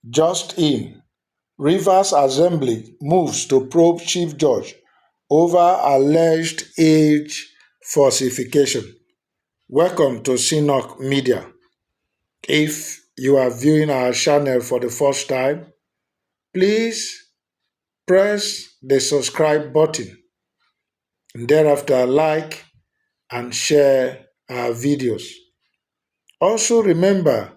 Just in, Rivers Assembly moves to probe Chief Judge over alleged age falsification. Welcome to Sinok Media. If you are viewing our channel for the first time, please press the subscribe button and thereafter like and share our videos. Also remember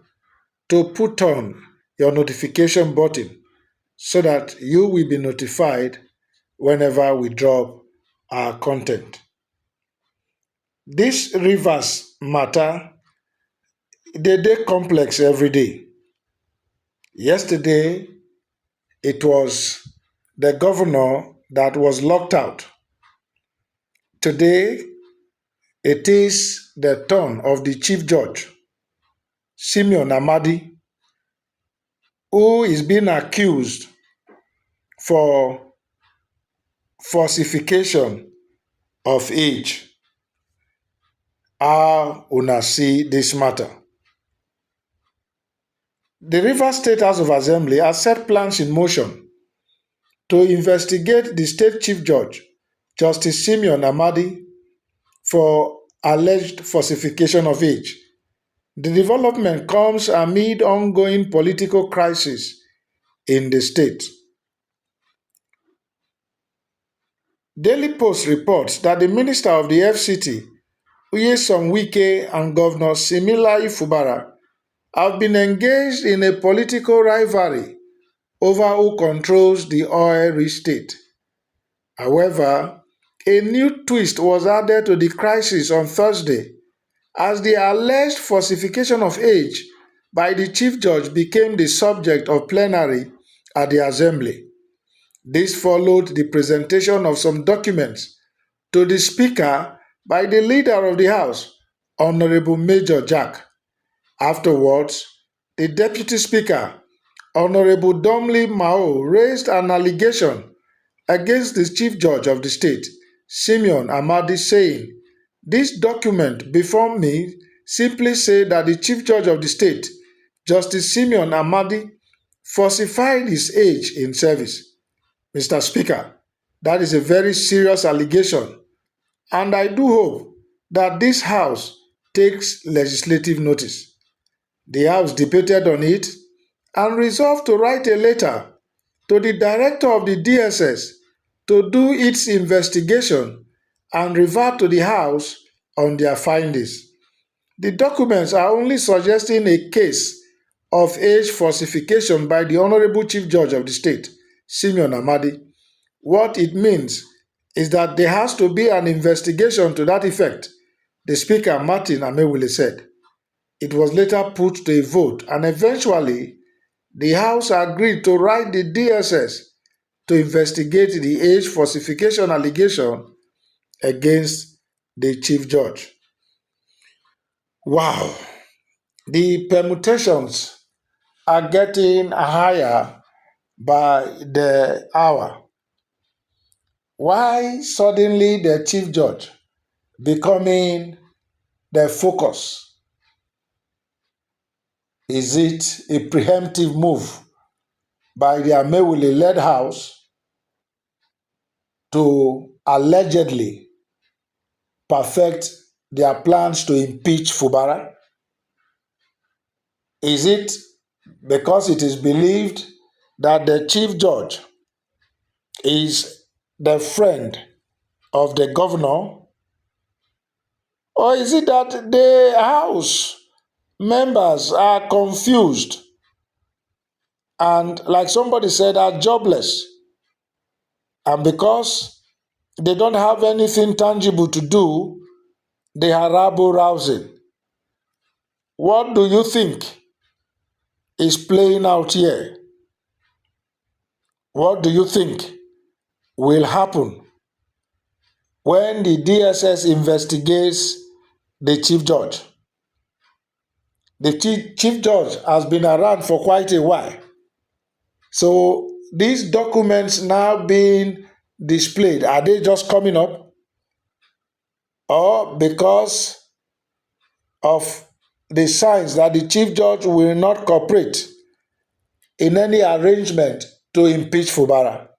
to put on your notification button so that you will be notified whenever we drop our content. This Rivers matter, dey complex every day. Yesterday, it was the governor that was locked out. Today, it is the turn of the chief judge, Simeon Amadi, who is being accused for falsification of age. How una see this matter? The Rivers State House of Assembly has set plans in motion to investigate the state chief judge, Justice Simeon Amadi, for alleged falsification of age. The development comes amid ongoing political crisis in the state. Daily Post reports that the Minister of the FCT, Uyesom Wike, and Governor Similayi Fubara have been engaged in a political rivalry over who controls the oil-rich state. However, a new twist was added to the crisis on Thursday as the alleged falsification of age by the chief judge became the subject of plenary at the assembly. This followed the presentation of some documents to the speaker by the leader of the House, Honorable Major Jack. Afterwards, the deputy speaker, Honorable Domli Mao, raised an allegation against the chief judge of the state, Simeon Amadi, saying, "This document before me simply say that the chief judge of the state, Justice Simeon Amadi, falsified his age in service." Mr. Speaker, that is a very serious allegation, and I do hope that this House takes legislative notice. The House debated on it and resolved to write a letter to the director of the DSS to do its investigation and revert to the House on their findings. The documents are only suggesting a case of age falsification by the Honorable Chief Judge of the state, Simeon Amadi. What it means is that there has to be an investigation to that effect, the Speaker Martin Amewule said. It was later put to a vote, and eventually the House agreed to write the DSS to investigate the age falsification allegation against the chief judge. Wow, the permutations are getting higher by the hour. Why suddenly the chief judge becoming the focus? Is it a preemptive move by the Amewule-led House to allegedly perfect their plans to impeach Fubara? Is it because it is believed that the chief judge is the friend of the governor? Or is it that the House members are confused and, like somebody said, are jobless? And because they don't have anything tangible to do, they are rabble-rousing. What do you think is playing out here? What do you think will happen when the DSS investigates the chief judge? The chief judge has been around for quite a while. So these documents now being displayed, are they just coming up? Or because of the signs that the chief judge will not cooperate, in any arrangement to impeach Fubara.